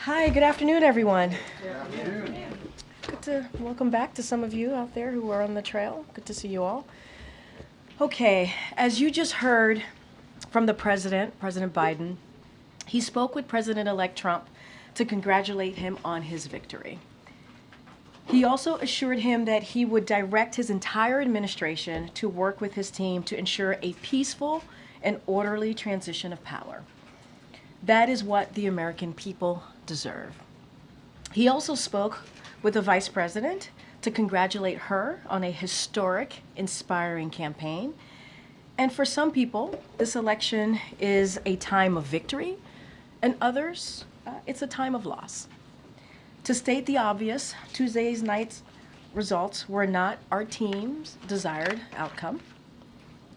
Hi, good afternoon, everyone. Good afternoon. Good to welcome back to some of you out there who are on the trail. Good to see you all. Okay, as you just heard from the President Biden, he spoke with President-elect Trump to congratulate him on his victory. He also assured him that he would direct his entire administration to work with his team to ensure a peaceful and orderly transition of power. That is what the American people deserve. He also spoke with the Vice President to congratulate her on a historic, inspiring campaign. And for some people, this election is a time of victory, and others, it's a time of loss. To state the obvious, Tuesday's night's results were not our team's desired outcome.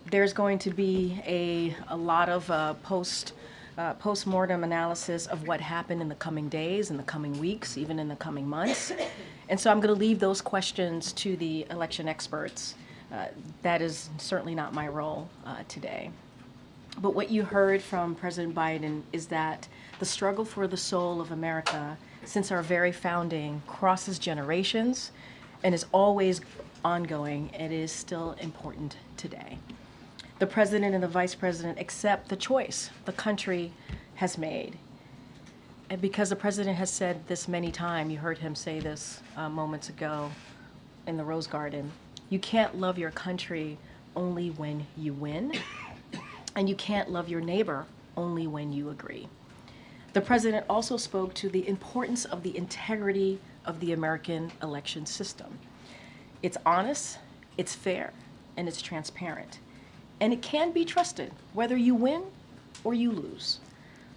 There's going to be a lot of post-mortem analysis of what happened in the coming days, in the coming weeks, even in the coming months. And so I'm going to leave those questions to the election experts. That is certainly not my role today. But what you heard from President Biden is that the struggle for the soul of America since our very founding crosses generations and is always ongoing. It is still important today. The President and the Vice President accept the choice the country has made. And because the President has said this many times, you heard him say this moments ago in the Rose Garden, you can't love your country only when you win, and you can't love your neighbor only when you agree. The President also spoke to the importance of the integrity of the American election system. It's honest, it's fair, and it's transparent. And it can be trusted, whether you win or you lose.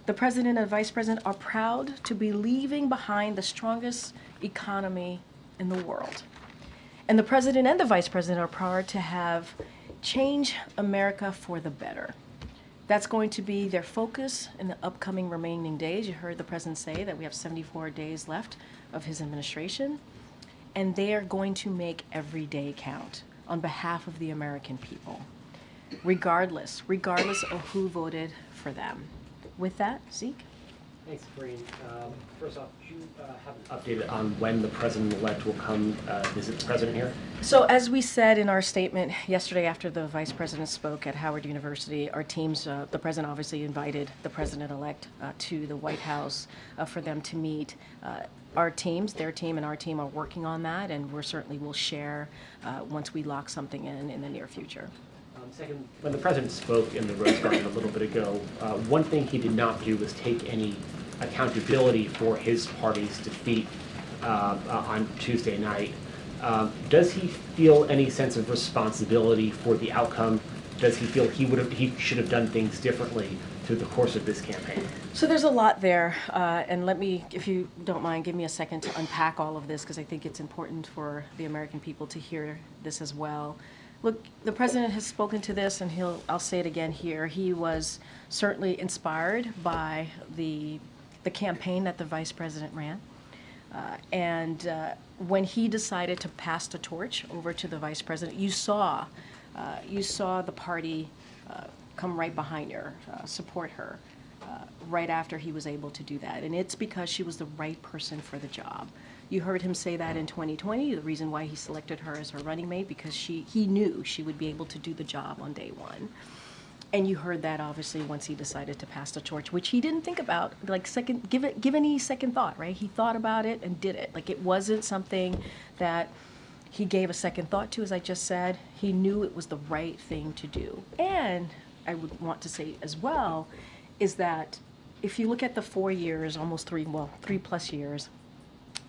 The President and Vice President are proud to be leaving behind the strongest economy in the world. And the President and the Vice President are proud to have changed America for the better. That's going to be their focus in the upcoming remaining days. You heard the President say that we have 74 days left of his administration, and they are going to make every day count on behalf of the American people. Regardless of who voted for them. With that, Zeke? Thanks, Karine. First off, do you have an update on when the President-elect will come visit the President here? So as we said in our statement yesterday after the Vice President spoke at Howard University, our teams, the President obviously invited the President-elect to the White House for them to meet. Our teams, their team and our team are working on that, and we certainly will share once we lock something in the near future. Second, when the President spoke in the Rose Garden a little bit ago, one thing he did not do was take any accountability for his party's defeat on Tuesday night. Does he feel any sense of responsibility for the outcome? Does he feel he should have done things differently through the course of this campaign? So there's a lot there, and let me, if you don't mind, give me a second to unpack all of this, because I think it's important for the American people to hear this as well. Look, the President has spoken to this, and I'll say it again here. He was certainly inspired by the campaign that the Vice President ran. When he decided to pass the torch over to the Vice President, you saw You saw the party come right behind her, support her, right after he was able to do that. And it's because she was the right person for the job. You heard him say that in 2020, the reason why he selected her as her running mate, because he knew she would be able to do the job on day one. And you heard that obviously once he decided to pass the torch, which he didn't think about, like give any second thought, right? He thought about it and did it. Like it wasn't something that he gave a second thought to, as I just said. He knew it was the right thing to do. And I would want to say as well, is that if you look at the 4 years, almost 3+ years,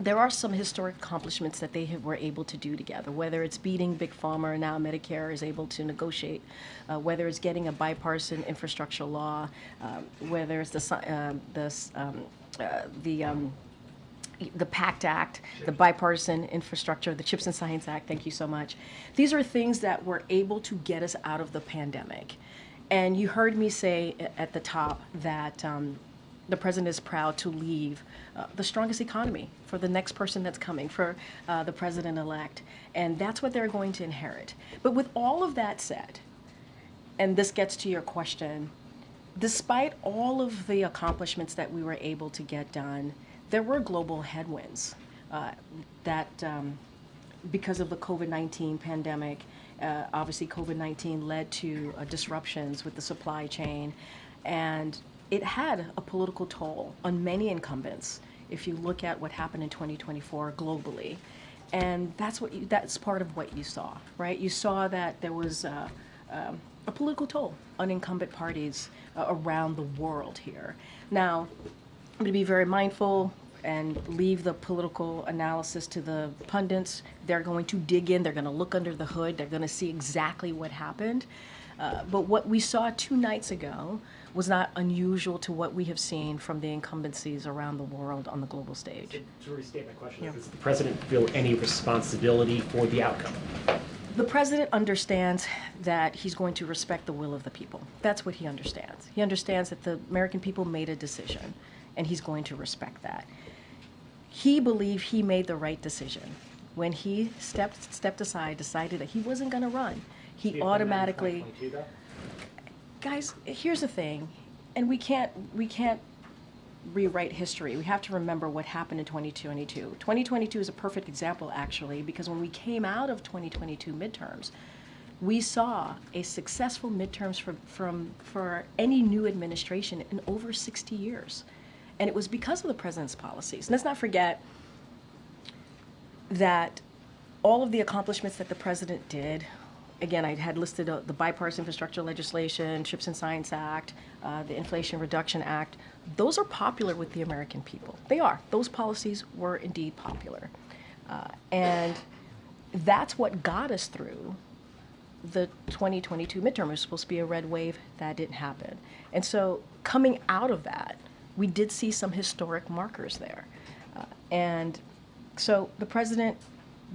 there are some historic accomplishments that were able to do together, whether it's beating Big Pharma, and now Medicare is able to negotiate, whether it's getting a bipartisan infrastructure law, whether it's the PACT Act, the Bipartisan Infrastructure, the CHIPS and Science Act, thank you so much. These are things that were able to get us out of the pandemic. And you heard me say at the top that the president is proud to leave the strongest economy for the next person that's coming, for the president-elect. And that's what they're going to inherit. But with all of that said, and this gets to your question, despite all of the accomplishments that we were able to get done, there were global headwinds that because of the COVID-19 pandemic, obviously COVID-19 led to disruptions with the supply chain, and it had a political toll on many incumbents if you look at what happened in 2024 globally. And that's part of what you saw, right? You saw that there was a political toll on incumbent parties around the world here. Now, I'm going to be very mindful and leave the political analysis to the pundits. They're going to dig in, they're going to look under the hood, they're going to see exactly what happened. But what we saw 2 nights ago was not unusual to what we have seen from the incumbencies around the world on the global stage. To restate my question, does the president feel any responsibility for the outcome? The president understands that he's going to respect the will of the people. That's what he understands. He understands that the American people made a decision, and he's going to respect that. He believed he made the right decision. When he stepped aside, decided that he wasn't going to run, he automatically... Guys, here's the thing, and we can't rewrite history. We have to remember what happened in 2022. 2022 is a perfect example, actually, because when we came out of 2022 midterms, we saw a successful midterms for any new administration in over 60 years. And it was because of the president's policies. And let's not forget that all of the accomplishments that the president did, again, I had listed the bipartisan infrastructure legislation, CHIPS and Science Act, the Inflation Reduction Act. Those are popular with the American people. They are. Those policies were indeed popular. And that's what got us through the 2022 midterm. It was supposed to be a red wave. That didn't happen. And so coming out of that, we did see some historic markers there. And so the president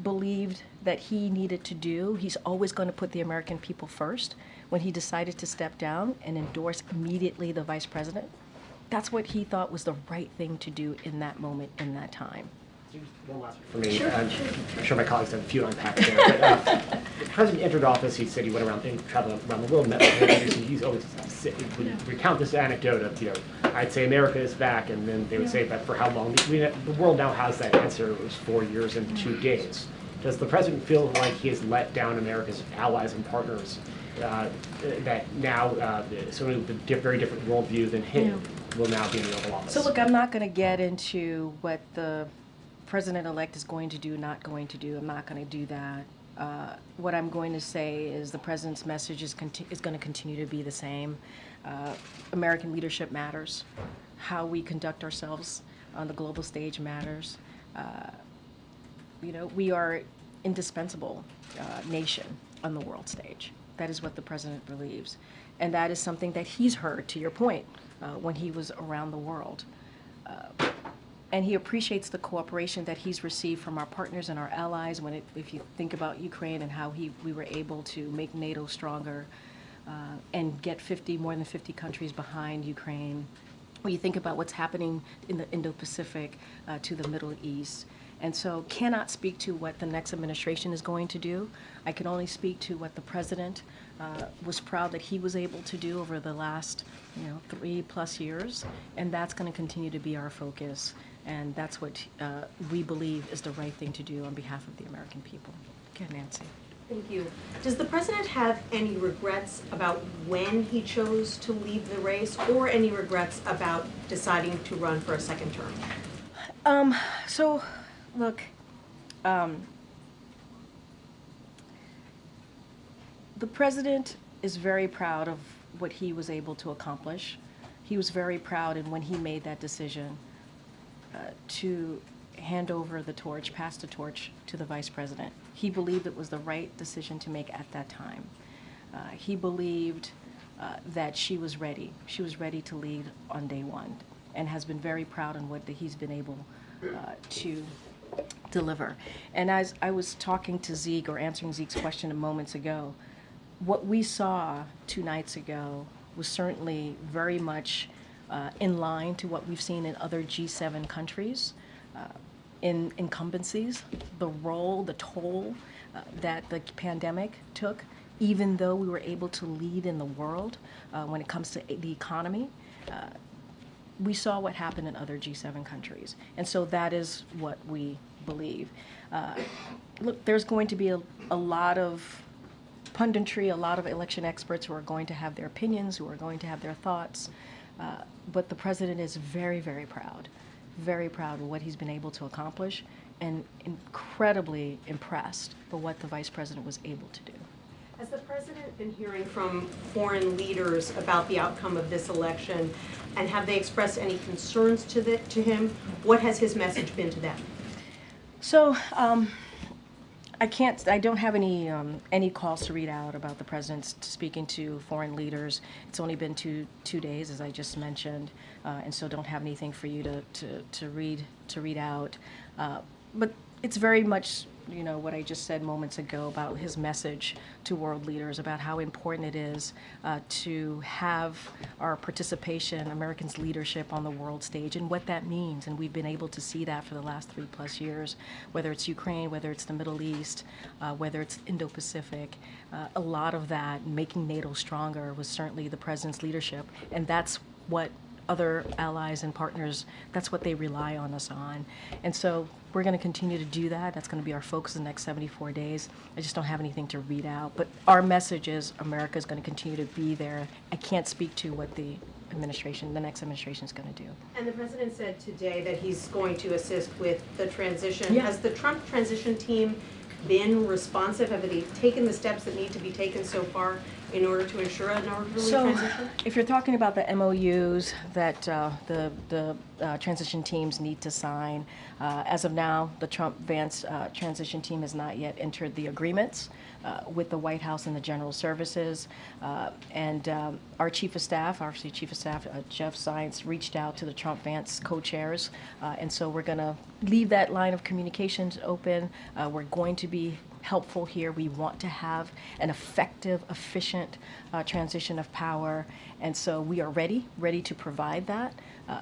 believed that he needed to do. He's always going to put the American people first. When he decided to step down and endorse immediately the vice president, that's what he thought was the right thing to do in that moment, in that time. One last one for me. Sure, I'm sure my colleagues have a few to unpack there. But, the president entered office, he said he went around and traveled around the world, met with leaders, and he's always would recount this anecdote of, I'd say America is back, and then they would say that for how long? The world now has that answer. It was 4 years and 2 days. Does the president feel like he has let down America's allies and partners, that now someone with a very different worldview than him will now be in the Oval Office? So look, I'm not going to get into what the president-elect is going to do, not going to do. I'm not going to do that. What I'm going to say is the president's message is going to continue to be the same. American leadership matters. How we conduct ourselves on the global stage matters. We are indispensable nation on the world stage. That is what the president believes. And that is something that he's heard, to your point, when he was around the world. And he appreciates the cooperation that he's received from our partners and our allies. If you think about Ukraine and how we were able to make NATO stronger and get more than 50 countries behind Ukraine. When you think about what's happening in the Indo-Pacific to the Middle East, And so cannot speak to what the next administration is going to do. I can only speak to what the president was proud that he was able to do over the last 3+ years, and that's going to continue to be our focus, and that's what we believe is the right thing to do on behalf of the American people. Okay, Nancy. Thank you. Does the president have any regrets about when he chose to leave the race, or any regrets about deciding to run for a second term? So, look, the president is very proud of what he was able to accomplish. He was very proud, and when he made that decision to hand over the torch, pass the torch to the vice president, he believed it was the right decision to make at that time. He believed that she was ready. She was ready to lead on day one, and has been very proud in what he's been able to deliver. And as I was talking to Zeke, or answering Zeke's question moments ago, what we saw 2 nights ago was certainly very much in line to what we've seen in other G7 countries. In incumbencies, the role, the toll that the pandemic took, even though we were able to lead in the world when it comes to the economy, we saw what happened in other G7 countries. And so that is what we believe. Look, there's going to be a lot of punditry, a lot of election experts who are going to have their opinions, who are going to have their thoughts, but the president is very, very proud of what he's been able to accomplish, and incredibly impressed by what the vice president was able to do. Has the president been hearing from foreign leaders about the outcome of this election, and have they expressed any concerns to him? What has his message been to them? So I don't have any calls to read out about the president speaking to foreign leaders. It's only been two days, as I just mentioned, and so don't have anything for you to read out. But it's very much what I just said moments ago about his message to world leaders about how important it is to have our participation, Americans' leadership on the world stage, and what that means. And we've been able to see that for the last 3+ years, whether it's Ukraine, whether it's the Middle East, whether it's Indo-Pacific. A lot of that, making NATO stronger, was certainly the president's leadership, and that's what other allies and partners, that's what they rely on us on. And so we're going to continue to do that. That's going to be our focus in the next 74 days. I just don't have anything to read out. But our message is America is going to continue to be there. I can't speak to what the next administration is going to do. And the president said today that he's going to assist with the transition. Yeah. Has the Trump transition team been responsive? Have they taken the steps that need to be taken so far in order to ensure an orderly transition? If you're talking about the MOUs that the transition teams need to sign, as of now, the Trump-Vance transition team has not yet entered the agreements with the White House and the General Services. And our Chief of Staff, Jeff Zients, reached out to the Trump-Vance co-chairs. And so we're going to leave that line of communications open. We're going to be helpful here. We want to have an effective, efficient transition of power, and so we are ready to provide that.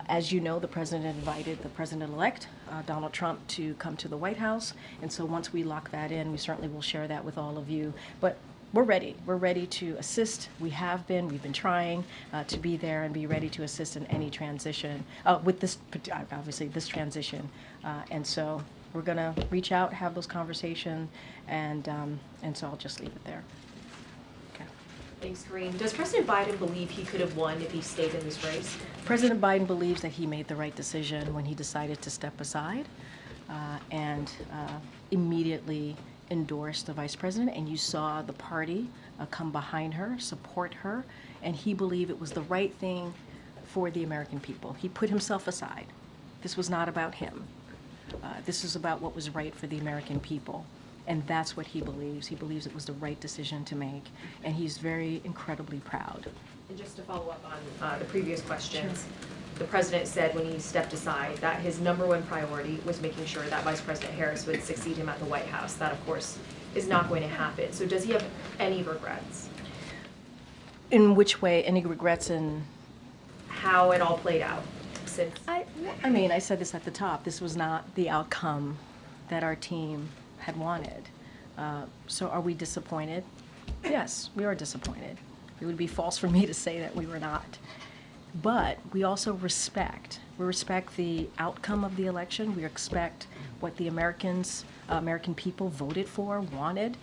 As you know, the president invited the president-elect, Donald Trump, to come to the White House, and so once we lock that in, we certainly will share that with all of you. But we're ready. We're ready to assist. We've been trying to be there and be ready to assist in any transition, with this, obviously, this transition. And so we're going to reach out, have those conversations, and so I'll just leave it there. Okay. Thanks, Karine. Does President Biden believe he could have won if he stayed in this race? President Biden believes that he made the right decision when he decided to step aside and immediately endorsed the vice president, and you saw the party come behind her, support her, and he believed it was the right thing for the American people. He put himself aside. This was not about him. This is about what was right for the American people, and that's what he believes. He believes it was the right decision to make, and he's very incredibly proud. And just to follow up on the previous questions, the president said when he stepped aside that his #1 priority was making sure that Vice President Harris would succeed him at the White House. That, of course, is not going to happen. So does he have any regrets? In which way? Any regrets in how it all played out? Since I mean, I said this at the top. This was not the outcome that our team had wanted. So are we disappointed? Yes, we are disappointed. It would be false for me to say that we were not. But we also respect. We respect the outcome of the election. We respect what the American people voted for, wanted.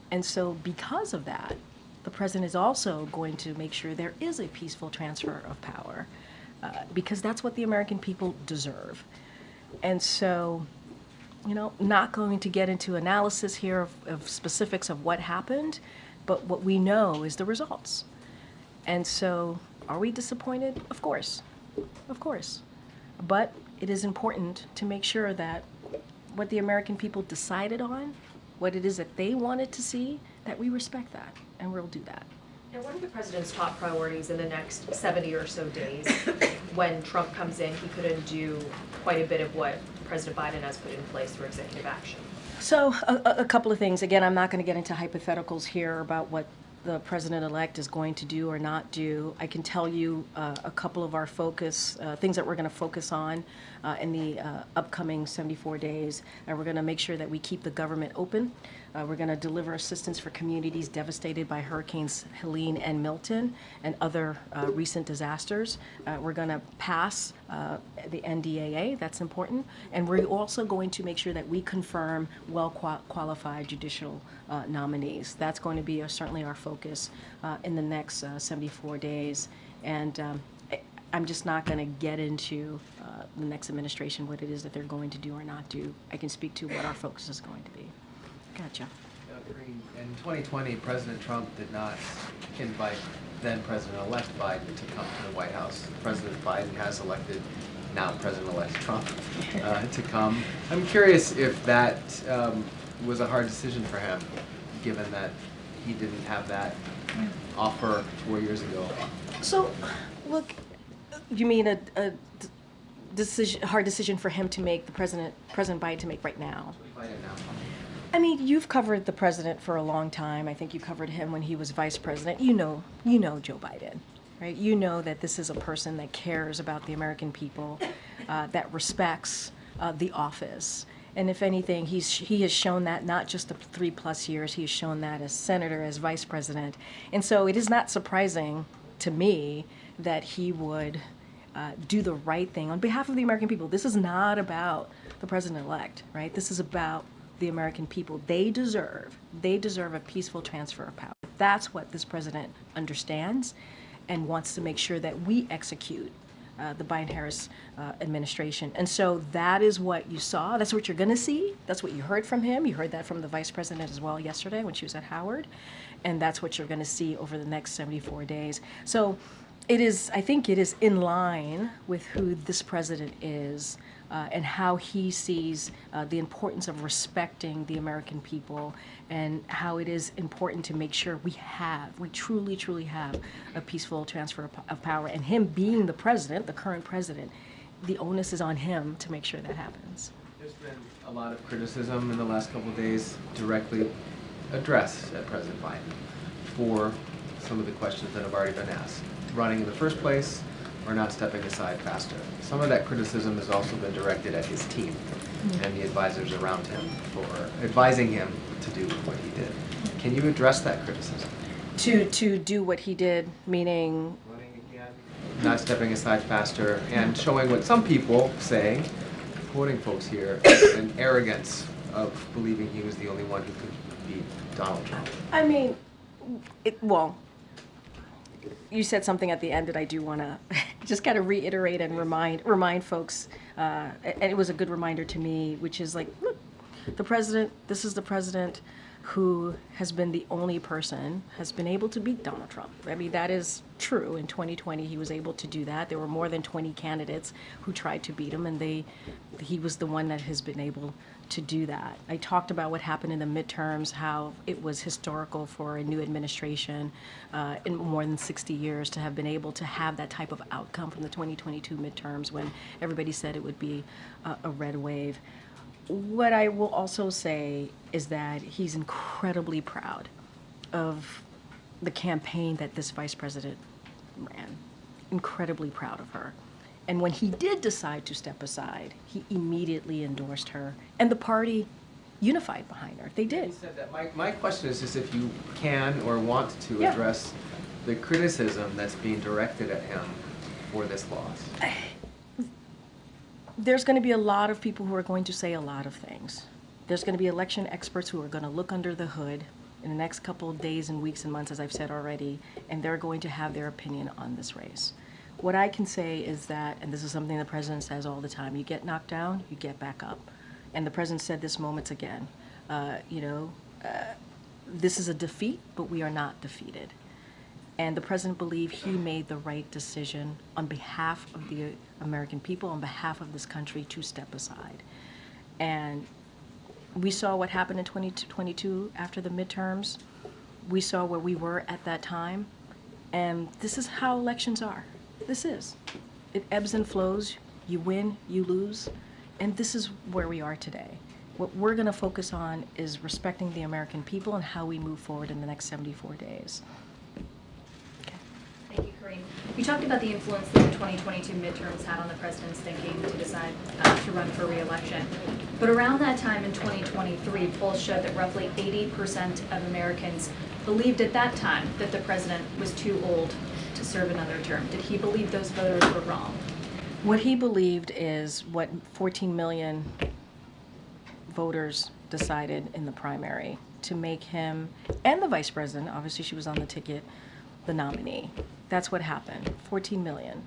And so because of that, the president is also going to make sure there is a peaceful transfer of power, because that's what the American people deserve. And so, not going to get into analysis here of specifics of what happened, but what we know is the results. And so, are we disappointed? Of course. Of course. But it is important to make sure that what the American people decided on, what it is that they wanted to see, that we respect that, and we'll do that. And what are the president's top priorities in the next 70 or so days? When Trump comes in, he could undo quite a bit of what President Biden has put in place for executive action. So a couple of things. Again, I'm not going to get into hypotheticals here about what the president-elect is going to do or not do. I can tell you a couple of our things that we're going to focus on in the upcoming 74 days. And we're going to make sure that we keep the government open. We're going to deliver assistance for communities devastated by Hurricanes Helene and Milton and other recent disasters. We're going to pass the NDAA, that's important. And we're also going to make sure that we confirm well-qualified judicial nominees. That's going to be certainly our focus in the next 74 days. And I'm just not going to get into the next administration, what it is that they're going to do or not do. I can speak to what our focus is going to be. Gotcha. Karine, in 2020, President Trump did not invite then President-elect Biden to come to the White House. President Biden has elected now President-elect Trump to come. I'm curious if that was a hard decision for him, given that he didn't have that offer 4 years ago. So, look, you mean a hard decision for him to make, President Biden to make right now? Biden now. I mean, you've covered the president for a long time. I think you covered him when he was vice president. You know Joe Biden, right? You know that this is a person that cares about the American people, that respects the office. And if anything, he has shown that not just the 3+ years, he has shown that as senator, as vice president. And so it is not surprising to me that he would do the right thing on behalf of the American people. This is not about the president-elect, right? This is about the American people. They deserve a peaceful transfer of power. That's what this president understands and wants to make sure that we execute the Biden-Harris administration. And so that is what you saw. That's what you're going to see. That's what you heard from him. You heard that from the vice president as well yesterday when she was at Howard. And that's what you're going to see over the next 74 days. So I think it is in line with who this president is, and how he sees the importance of respecting the American people, and how it is important to make sure we truly, truly have a peaceful transfer of power. And him being the president, the current president, the onus is on him to make sure that happens. There's been a lot of criticism in the last couple of days directly addressed at President Biden for some of the questions that have already been asked. Running in the first place, or not stepping aside faster. Some of that criticism has also been directed at his team and the advisors around him for advising him to do what he did. Can you address that criticism? To do what he did, meaning? Running again, not stepping aside faster, and showing what some people say, quoting folks here, an arrogance of believing he was the only one who could beat Donald Trump. I mean, you said something at the end that I do want to just kind of reiterate and remind folks, and it was a good reminder to me, which is like, look, this is the president who has been the only person has been able to beat Donald Trump. I mean, that is true. In 2020, he was able to do that. There were more than 20 candidates who tried to beat him, and he was the one that has been able to do that. I talked about what happened in the midterms, how it was historical for a new administration in more than 60 years to have been able to have that type of outcome from the 2022 midterms when everybody said it would be a red wave. What I will also say is that he's incredibly proud of the campaign that this vice president ran. Incredibly proud of her. And when he did decide to step aside, he immediately endorsed her, and the party unified behind her. They He did. said that. My question is just if you can or want to Yeah. address the criticism that's being directed at him for this loss. There's going to be a lot of people who are going to say a lot of things. There's going to be election experts who are going to look under the hood in the next couple of days and weeks and months, as I've said already, and they're going to have their opinion on this race. What I can say is that, and this is something the president says all the time, you get knocked down, you get back up. And the president said this moments again. This is a defeat, but we are not defeated. And the president believed he made the right decision on behalf of the American people, on behalf of this country, to step aside. And we saw what happened in 2022 after the midterms. We saw where we were at that time. And this is how elections are. This is. It ebbs and flows. You win, you lose. And this is where we are today. What we're going to focus on is respecting the American people and how we move forward in the next 74 days. Thank you, Karine. You talked about the influence that the 2022 midterms had on the president's thinking to decide to run for re-election. But around that time in 2023, polls showed that roughly 80% of Americans believed at that time that the president was too old to serve another term. Did he believe those voters were wrong? What he believed is what 14 million voters decided in the primary, to make him, and the vice president, obviously she was on the ticket, the nominee. That's what happened. 14 million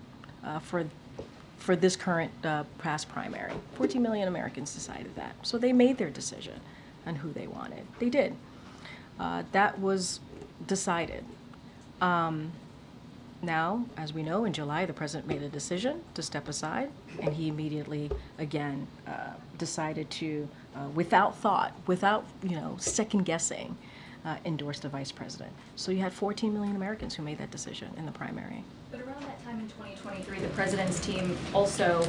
for this current past primary. 14 million Americans decided that. So they made their decision on who they wanted. They did. That was decided. Now, as we know, in July, the president made a decision to step aside, and he immediately, again, decided to, without thought, without, second guessing, endorse the vice president. So you had 14 million Americans who made that decision in the primary. But around that time in 2023, the president's team also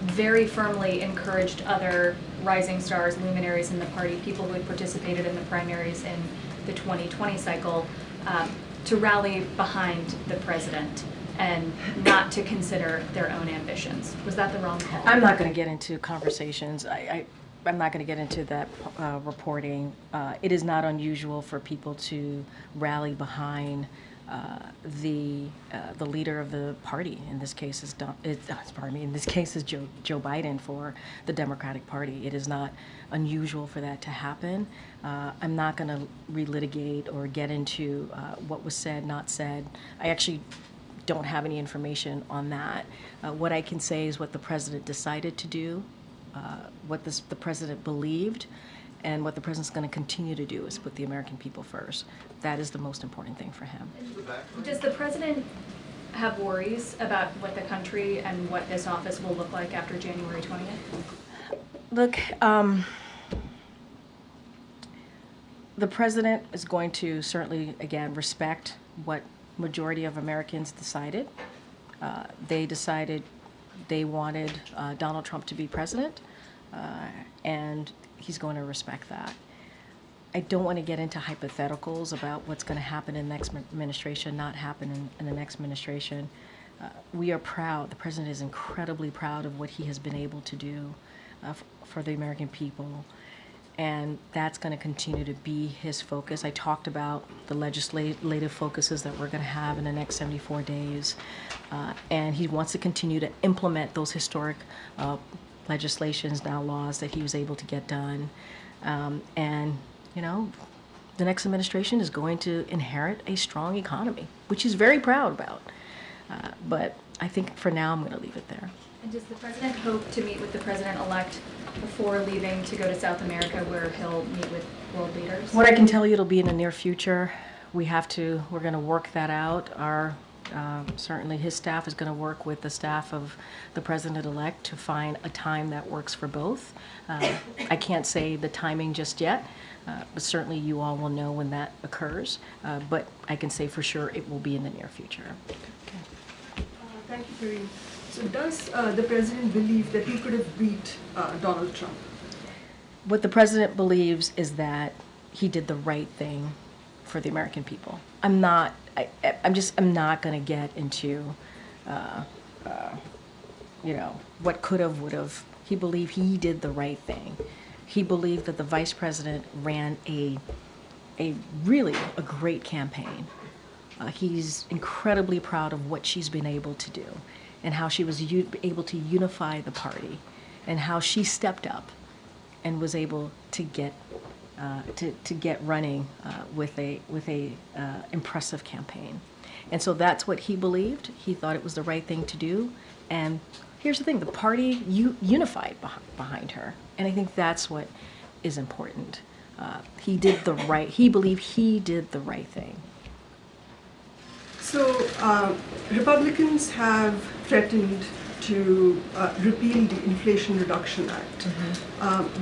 very firmly encouraged other rising stars, luminaries in the party, people who had participated in the primaries in the 2020 cycle, to rally behind the president and not to consider their own ambitions. Was that the wrong call? I'm not going to get into conversations. I'm not going to get into that reporting. It is not unusual for people to rally behind the leader of the party. In this case is in this case is Joe Biden for the Democratic Party. It is not unusual for that to happen. I'm not going to relitigate or get into what was said, not said. I actually don't have any information on that. What I can say is what the president decided to do, what the president believed, and what the president's going to continue to do is put the American people first. That is the most important thing for him. Does the president have worries about what the country and what this office will look like after January 20th? Look, the president is going to certainly, again, respect what majority of Americans decided. They decided they wanted Donald Trump to be president, and he's going to respect that. I don't want to get into hypotheticals about what's going to happen in the next administration, not happen in the next administration. We are proud. The president is incredibly proud of what he has been able to do for the American people. And that's going to continue to be his focus. I talked about the legislative focuses that we're going to have in the next 74 days. And he wants to continue to implement those historic legislations, now laws, that he was able to get done. And, the next administration is going to inherit a strong economy, which he's very proud about. But I think for now, I'm going to leave it there. And does the president hope to meet with the president-elect before leaving to go to South America, where he'll meet with world leaders? What I can tell you, it'll be in the near future. We're going to work that out. Certainly his staff is going to work with the staff of the president-elect to find a time that works for both. I can't say the timing just yet, but certainly you all will know when that occurs. But I can say for sure it will be in the near future. Okay. Thank you, Karine. So does the president believe that he could have beat Donald Trump? What the president believes is that he did the right thing for the American people. I'm not going to get into what could have, would have. He believed he did the right thing. He believed that the vice president ran a really a great campaign. He's incredibly proud of what she's been able to do and how she was able to unify the party and how she stepped up and was able to get running with a impressive campaign. And so that's what he believed. He thought it was the right thing to do. And here's the thing, the party unified behind her. And I think that's what is important. He believed he did the right thing. So Republicans have threatened to repeal the Inflation Reduction Act.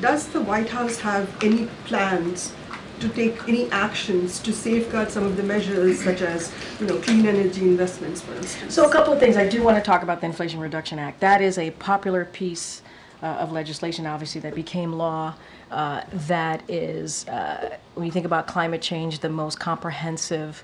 Does the White House have any plans to take any actions to safeguard some of the measures, such as clean energy investments, for instance? So a couple of things. I do want to talk about the Inflation Reduction Act. That is a popular piece of legislation, obviously, that became law. That is, when you think about climate change, the most comprehensive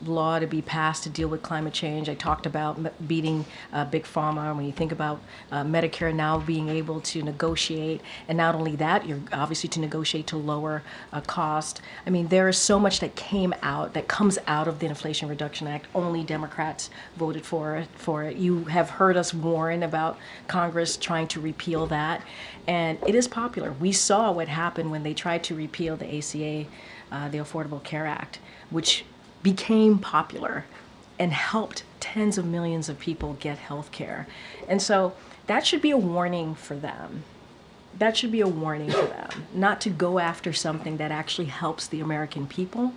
law to be passed to deal with climate change. I talked about beating Big Pharma. When you think about Medicare now being able to negotiate, and not only that, you're obviously to negotiate to lower cost. I mean, there is so much that comes out of the Inflation Reduction Act. Only Democrats voted for it. You have heard us warn about Congress trying to repeal that. And it is popular. We saw what happened when they tried to repeal the ACA, the Affordable Care Act, which became popular and helped tens of millions of people get health care. And so that should be a warning for them. That should be a warning for them, not to go after something that actually helps the American people,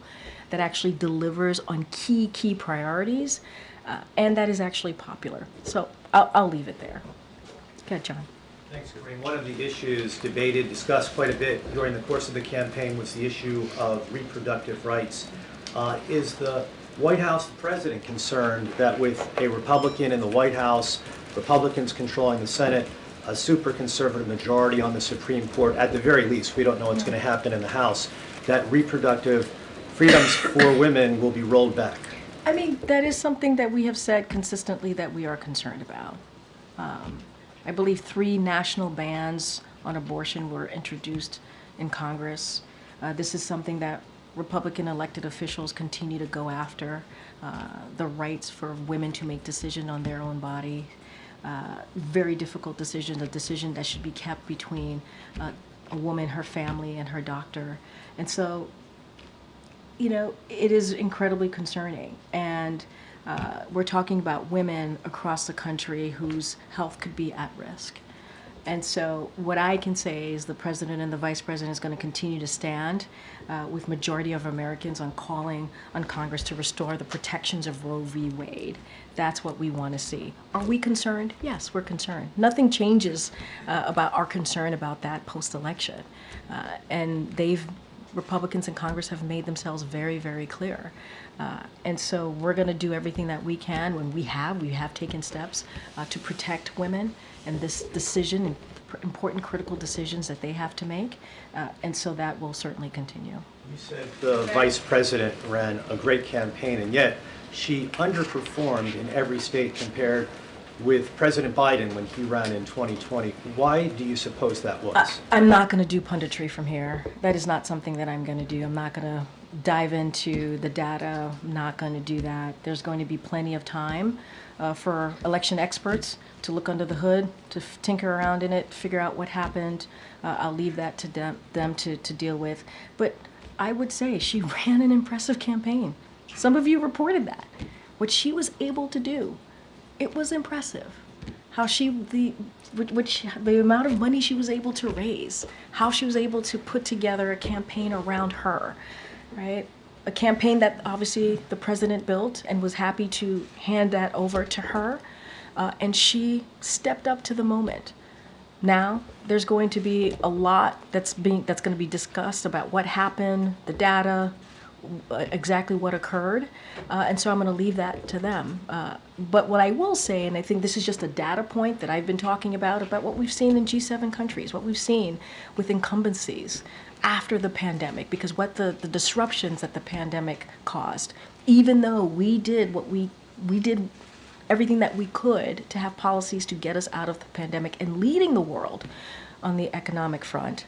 that actually delivers on key priorities, and that is actually popular. So I'll leave it there. Go ahead, John. Thanks, Karine. One of the issues debated, discussed quite a bit during the course of the campaign was the issue of reproductive rights. Is the White House, the president, concerned that with a Republican in the White House, Republicans controlling the Senate, a super conservative majority on the Supreme Court, at the very least, we don't know what's going to happen in the House, that reproductive freedoms for women will be rolled back? I mean, that is something that we have said consistently that we are concerned about. I believe 3 national bans on abortion were introduced in Congress. This is something that Republican elected officials continue to go after, the rights for women to make decisions on their own body. Very difficult decision, a decision that should be kept between a woman, her family, and her doctor. And so, it is incredibly concerning. And we're talking about women across the country whose health could be at risk. And so what I can say is the president and the vice president is going to continue to stand with majority of Americans on calling on Congress to restore the protections of Roe v. Wade. That's what we want to see. Are we concerned? Yes, we're concerned. Nothing changes about our concern about that post-election. And Republicans in Congress have made themselves very, very clear. And so we're going to do everything that we can. When we have taken steps to protect women and this decision, and important critical decisions that they have to make. And so that will certainly continue. You said the vice president ran a great campaign, and yet she underperformed in every state compared with President Biden when he ran in 2020. Why do you suppose that was? I'm not going to do punditry from here. That is not something that I'm going to do. I'm not going to dive into the data. I'm not going to do that. There's going to be plenty of time for election experts to look under the hood, to tinker around in it, figure out what happened. I'll leave that to them to deal with. But I would say she ran an impressive campaign. Some of you reported that. What she was able to do, it was impressive. How the amount of money she was able to raise, how she was able to put together a campaign around her, right? A campaign that obviously the president built and was happy to hand that over to her, and she stepped up to the moment. Now there's going to be a lot that's going to be discussed about what happened, the data, exactly what occurred, and so I'm going to leave that to them. But what I will say, and I think this is just a data point that I've been talking about what we've seen in G7 countries, what we've seen with incumbencies after the pandemic, because what the disruptions that the pandemic caused, even though we did what we did everything that we could to have policies to get us out of the pandemic and leading the world on the economic front.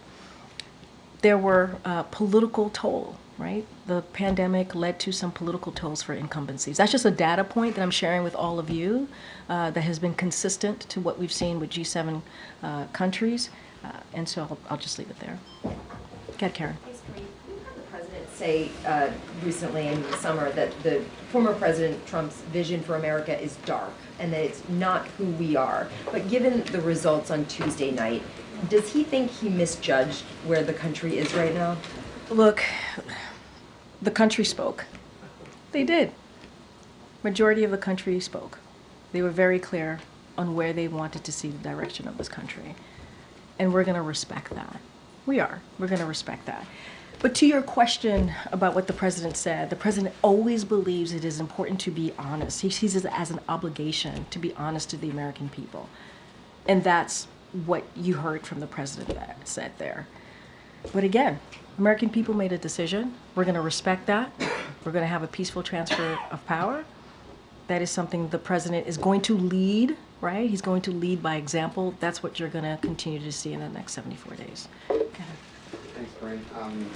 There were political toll, right? The pandemic led to some political tolls for incumbencies. That's just a data point that I'm sharing with all of you that has been consistent to what we've seen with G7 countries. And so I'll just leave it there. Go ahead, Karen. Thanks, Karine. We heard the president say recently in the summer that the former President Trump's vision for America is dark and that it's not who we are. But given the results on Tuesday night, does he think he misjudged where the country is right now? Look, the country spoke. They did. Majority of the country spoke. They were very clear on where they wanted to see the direction of this country. And we're going to respect that. We are. We're going to respect that. But to your question about what the president said, the president always believes it is important to be honest. He sees it as an obligation to be honest to the American people. And that's what you heard from the president that said there. But again, American people made a decision. We're going to respect that. We're going to have a peaceful transfer of power. That is something the president is going to lead, right? He's going to lead by example. That's what you're going to continue to see in the next 74 days. Thanks, Karine.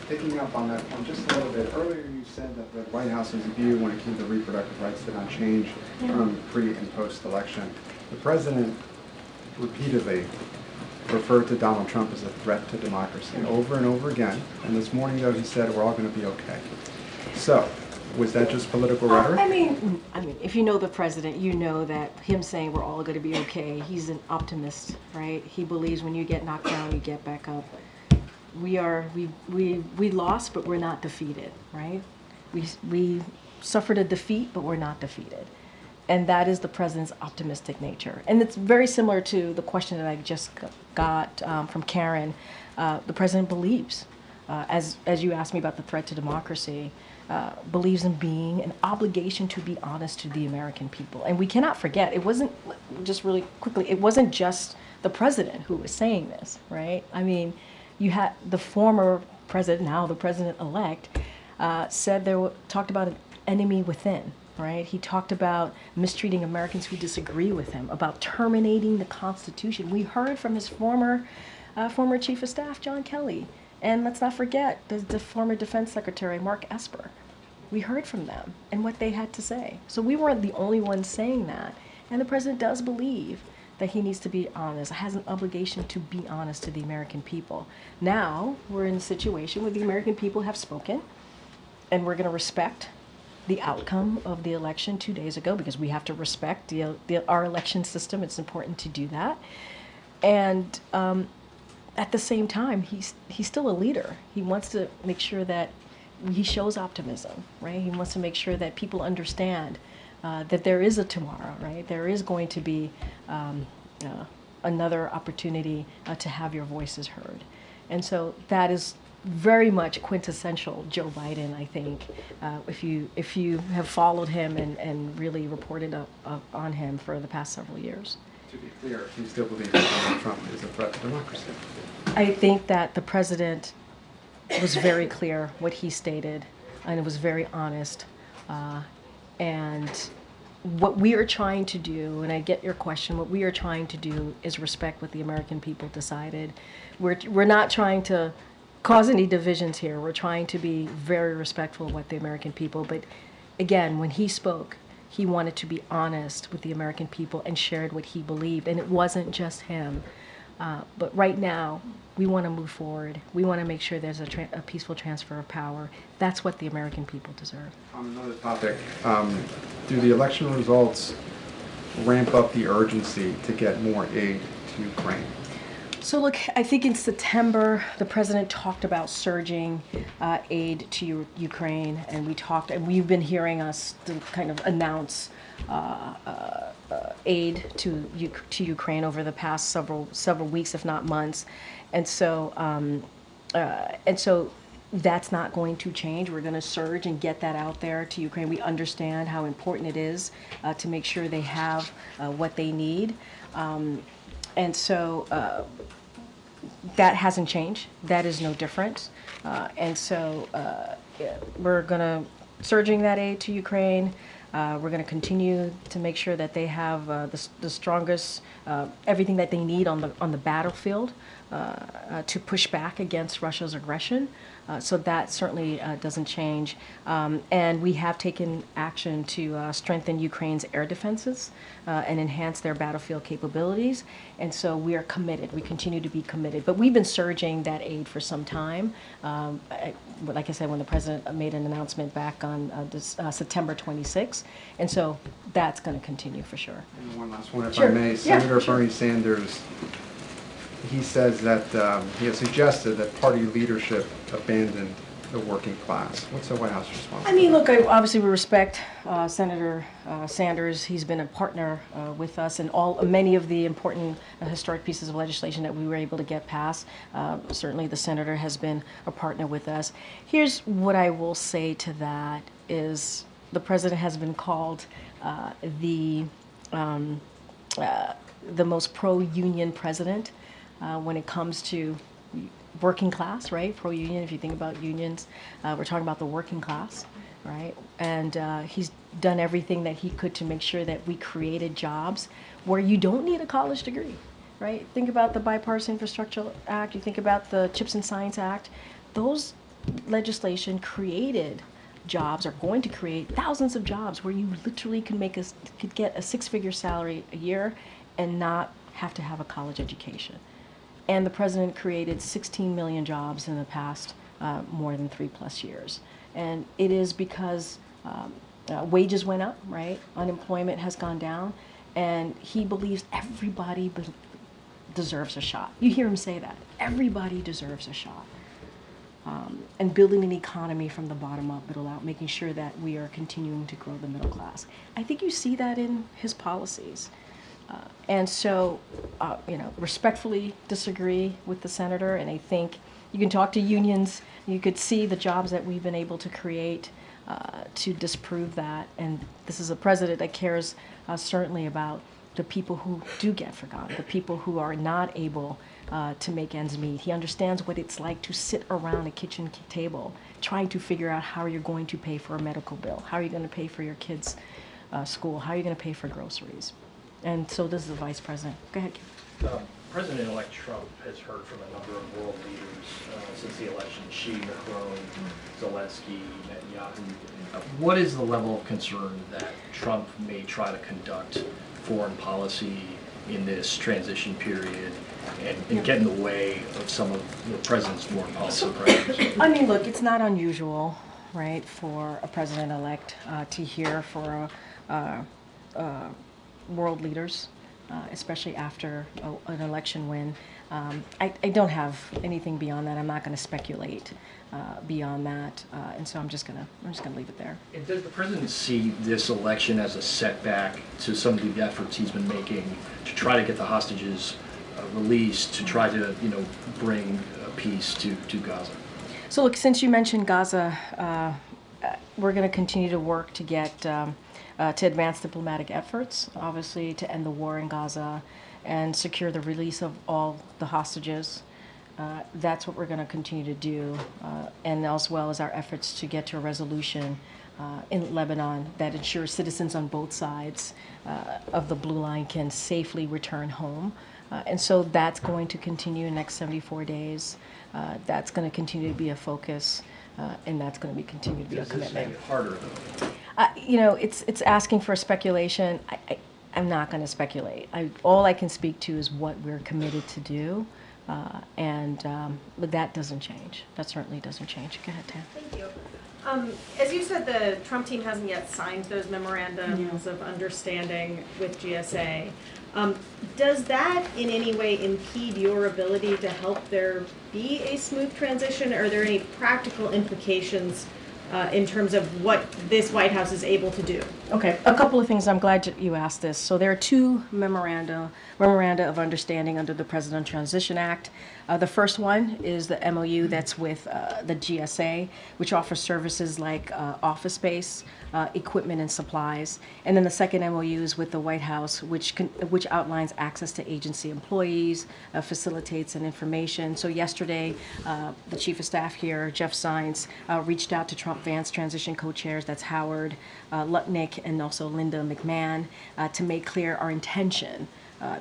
Picking up on that point just a little bit, earlier you said that the White House's view when it came to reproductive rights did not change from pre and post-election. The president repeatedly referred to Donald Trump as a threat to democracy over and over again. And this morning, though, he said we're all going to be okay. So, was that just political rhetoric? I mean, if you know the president, you know that him saying we're all going to be okay, he's an optimist, right? He believes when you get knocked down, you get back up. We lost, but we're not defeated, right? We suffered a defeat, but we're not defeated. And that is the president's optimistic nature. And it's very similar to the question that I just got from Karen. The president believes, as you asked me about the threat to democracy, believes in being an obligation to be honest to the American people. And we cannot forget, it wasn't, just really quickly, it wasn't just the president who was saying this, right? I mean, you had the former president, now the president-elect, talked about an enemy within. Right? He talked about mistreating Americans who disagree with him, about terminating the Constitution. We heard from his former Chief of Staff, John Kelly, and let's not forget the former Defense Secretary, Mark Esper. We heard from them and what they had to say. So we weren't the only ones saying that. And the president does believe that he needs to be honest, has an obligation to be honest to the American people. Now we're in a situation where the American people have spoken, and we're going to respect the outcome of the election 2 days ago, because we have to respect our election system. It's important to do that. And at the same time, he's still a leader. He wants to make sure that he shows optimism, right? He wants to make sure that people understand that there is a tomorrow, right? There is going to be another opportunity to have your voices heard. And so that is very much quintessential Joe Biden, I think, if you have followed him and really reported on him for the past several years. To be clear, you still believe that Donald Trump is a threat to democracy? I think that the president was very clear what he stated, and it was very honest. And what we are trying to do, and I get your question, what we are trying to do is respect what the American people decided. We're not trying to cause any divisions here. We're trying to be very respectful of what the American people, but again, when he spoke, he wanted to be honest with the American people and shared what he believed, and it wasn't just him. But right now, we want to move forward. We want to make sure there's a peaceful transfer of power. That's what the American people deserve. On another topic, do the election results ramp up the urgency to get more aid to Ukraine? So look, I think in September, the president talked about surging aid to Ukraine, and we've been hearing us kind of announce aid to Ukraine over the past several weeks, if not months, and so that's not going to change. We're going to surge and get that out there to Ukraine. We understand how important it is to make sure they have what they need, and so. That hasn't changed. That is no different. And so we're going to surging that aid to Ukraine. We're going to continue to make sure that they have the strongest, everything that they need on the battlefield to push back against Russia's aggression. So that certainly doesn't change. And we have taken action to strengthen Ukraine's air defenses and enhance their battlefield capabilities. And so we are committed. We continue to be committed. But we've been surging that aid for some time. Like I said, when the president made an announcement back on September 26th. And so that's going to continue for sure. And one last one, if Sure. I may. Yeah, Senator sure. Bernie Sanders, he says that he has suggested that party leadership abandon the working class. What's the White House response? I mean, look, obviously we respect Senator Sanders. He's been a partner with us in many of the important historic pieces of legislation that we were able to get passed. Certainly the senator has been a partner with us. Here's what I will say to that is the president has been called the most pro-union president when it comes to working class, right? Pro-union, if you think about unions, we're talking about the working class, right? And he's done everything that he could to make sure that we created jobs where you don't need a college degree, right? Think about the Bipartisan Infrastructure Act, you think about the Chips and Science Act. Those legislation created jobs, are going to create thousands of jobs where you literally could get a six-figure salary a year and not have to have a college education. And the president created 16 million jobs in the past more than 3+ years. And it is because wages went up, right? Unemployment has gone down. And he believes everybody deserves a shot. You hear him say that. Everybody deserves a shot. And building an economy from the bottom up, middle out, making sure that we are continuing to grow the middle class. I think you see that in his policies. And so, respectfully disagree with the senator, and I think you can talk to unions, you could see the jobs that we've been able to create to disprove that. And this is a president that cares certainly about the people who do get forgotten, the people who are not able to make ends meet. He understands what it's like to sit around a kitchen table trying to figure out how you're going to pay for a medical bill, how are you going to pay for your kids' school, how are you going to pay for groceries. And so this is the vice president. Go ahead, Kim. President-elect Trump has heard from a number of world leaders since the election, Xi, Macron, Zelensky, Netanyahu. What is the level of concern that Trump may try to conduct foreign policy in this transition period and get in the way of some of the president's foreign policy priorities? I mean, look, it's not unusual, right, for a president-elect to hear for world leaders, especially after an election win. I don't have anything beyond that. I'm not going to speculate beyond that, and so I'm just gonna leave it there. And does the president see this election as a setback to some of the efforts he's been making to try to get the hostages released, to try to bring peace to Gaza? So look, since you mentioned Gaza, we're going to continue to work to get to advance diplomatic efforts, obviously to end the war in Gaza and secure the release of all the hostages. That's what we're going to continue to do, and as well as our efforts to get to a resolution in Lebanon that ensures citizens on both sides of the blue line can safely return home. And so that's going to continue in the next 74 days. That's going to continue to be a focus, and that's going to continue to be a commitment. Does this make it harder, though? It's asking for speculation. I'm not going to speculate. All I can speak to is what we're committed to do, but that doesn't change. That certainly doesn't change. Go ahead, Tam. Thank you. As you said, the Trump team hasn't yet signed those memorandums of understanding with GSA. Does that in any way impede your ability to help there be a smooth transition? Are there any practical implications in terms of what this White House is able to do? Okay, a couple of things. I'm glad you asked this. So there are two memoranda of understanding under the President Transition Act. The first one is the MOU that's with the GSA, which offers services like office space, equipment, and supplies. And then the second MOU is with the White House, which outlines access to agency employees, facilitates and information. So yesterday, the Chief of Staff here, Jeff Sines, reached out to Trump Vance transition co-chairs, that's Howard Lutnick and also Linda McMahon, to make clear our intention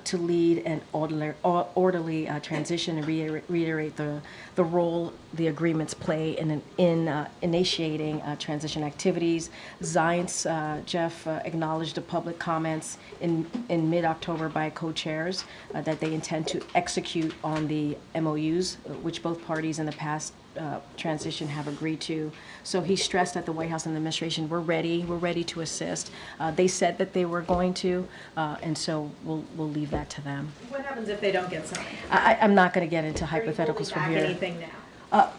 to lead an orderly transition and reiterate the role the agreements play in initiating transition activities. Zients, Jeff acknowledged the public comments in mid-October by co-chairs that they intend to execute on the MOUs, which both parties in the past transition have agreed to. So he stressed that the White House and the administration, we're ready to assist. They said that they were going to, and so we'll leave that to them. What happens if they don't get signed? I'm not going to get into hypotheticals from Are you here. holding back anything now?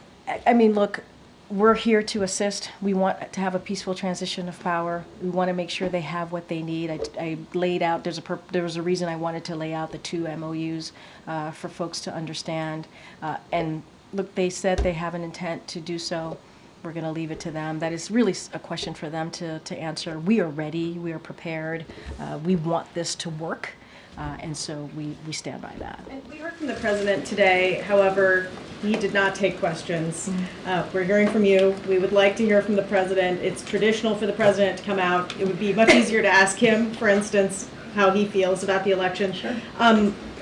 I mean, look, we're here to assist. We want to have a peaceful transition of power. We want to make sure they have what they need. I laid out, there was a reason I wanted to lay out the two MOUs for folks to understand. And look, they said they have an intent to do so. We're going to leave it to them. That is really a question for them to answer. We are ready. We are prepared. We want this to work. And so we stand by that. And we heard from the president today, however, he did not take questions. We're hearing from you. We would like to hear from the president. It's traditional for the president to come out. It would be much easier to ask him, for instance, how he feels about the election. Sure. Are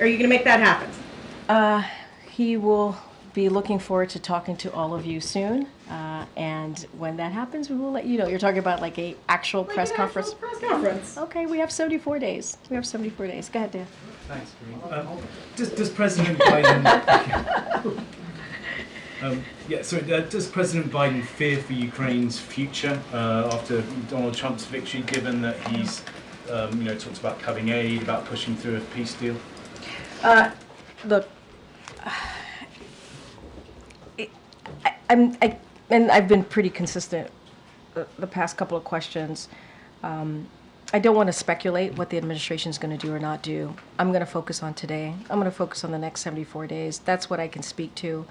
you going to make that happen? He will be looking forward to talking to all of you soon. And when that happens, we will let you know. You're talking about like a actual press conference? Press conference. Okay, we have 74 days. We have 74 days. Go ahead, Dan. Thanks, Karine. Does President Biden... does President Biden fear for Ukraine's future after Donald Trump's victory, given that he's talked about cutting aid, about pushing through a peace deal? Look, I've been pretty consistent the past couple of questions. I don't want to speculate what the administration is going to do or not do. I'm going to focus on today. I'm going to focus on the next 74 days. That's what I can speak to.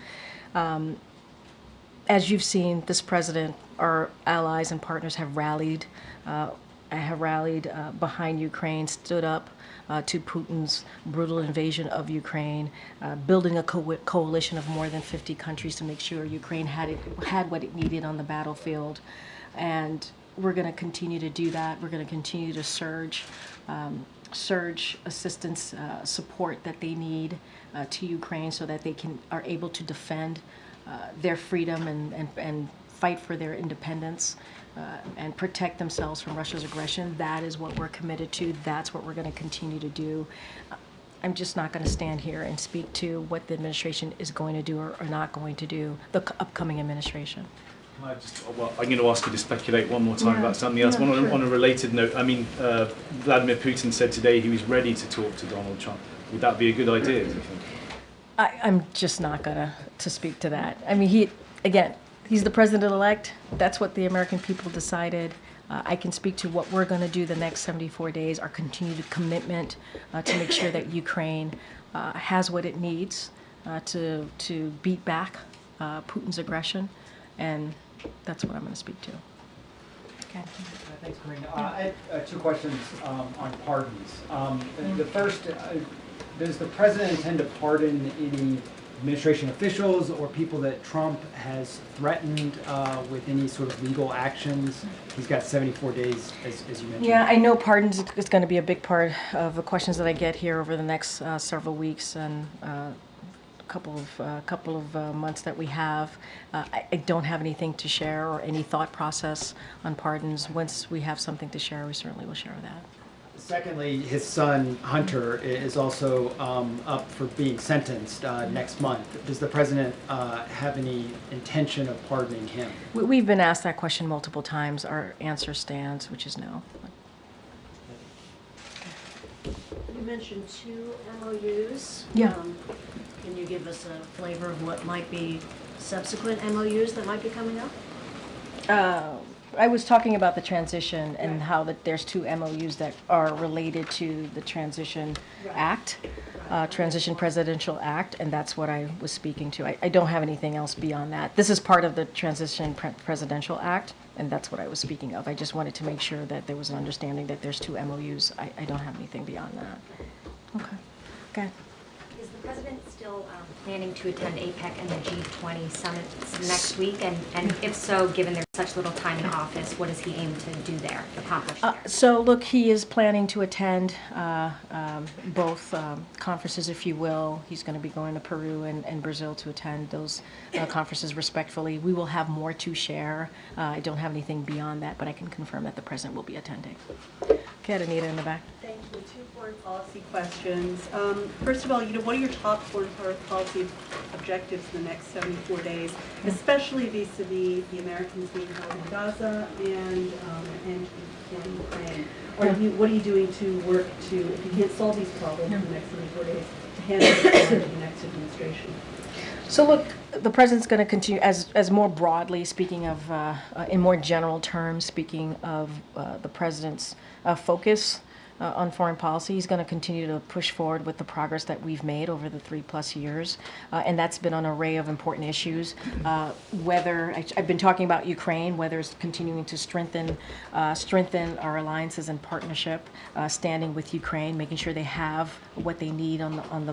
As you've seen, this president, our allies and partners have rallied behind Ukraine, stood up to Putin's brutal invasion of Ukraine, building a coalition of more than 50 countries to make sure Ukraine had what it needed on the battlefield. And we're going to continue to do that. We're going to continue to surge assistance, support that they need to Ukraine so that they are able to defend their freedom and fight for their independence. And protect themselves from Russia's aggression. That is what we're committed to. That's what we're going to continue to do. I'm just not going to stand here and speak to what the administration is going to do or not going to do, the upcoming administration. I'm going to ask you to speculate one more time about something else. Sure. On a related note, Vladimir Putin said today he was ready to talk to Donald Trump. Would that be a good idea, do you think? I'm just not going to speak to that. I mean, he's the president-elect. That's what the American people decided. I can speak to what we're going to do the next 74 days, our continued commitment to make sure that Ukraine has what it needs to beat back Putin's aggression, and that's what I'm going to speak to. Okay. Thanks, Karine. I have two questions on pardons. The first, does the president intend to pardon any administration officials or people that Trump has threatened with any sort of legal actions? He's got 74 days, as you mentioned. Yeah, I know pardons is going to be a big part of the questions that I get here over the next several weeks and a couple of months that we have. I don't have anything to share or any thought process on pardons. Once we have something to share, we certainly will share that. Secondly, his son, Hunter, is also up for being sentenced next month. Does the president have any intention of pardoning him? We've been asked that question multiple times. Our answer stands, which is no. You mentioned two MOUs. Yeah. Can you give us a flavor of what might be subsequent MOUs that might be coming up? I was talking about the transition and how that there's two MOUs that are related to the Transition Act. Transition Presidential Act, and that's what I was speaking to. I don't have anything else beyond that. This is part of the Transition Presidential Act, and that's what I was speaking of. I just wanted to make sure that there was an understanding that there's 2 MOUs. I don't have anything beyond that. Okay. Okay. Is the president still planning to attend APEC and the G20 summits next week? And if so, given there's such little time in office, what does he aim to do there, accomplish there? So look, he is planning to attend both conferences, if you will. He's going to be going to Peru and Brazil to attend those conferences respectfully. We will have more to share. I don't have anything beyond that, but I can confirm that the president will be attending. Okay, Anita in the back. Thank you. 2 foreign policy questions. First of all, what are your top foreign policy objectives in the next 74 days, especially vis-a-vis the Americans being held in Gaza and in Ukraine? What are you doing to work to, if you can't solve these problems in the next 74 days, to handle it in the next administration? So look, the president's going to continue, as more broadly, speaking of, in more general terms, speaking of the president's focus on foreign policy. He's going to continue to push forward with the progress that we've made over the 3+ years, and that's been on an array of important issues. Whether I've been talking about Ukraine, whether it's continuing to strengthen our alliances and partnership, standing with Ukraine, making sure they have what they need on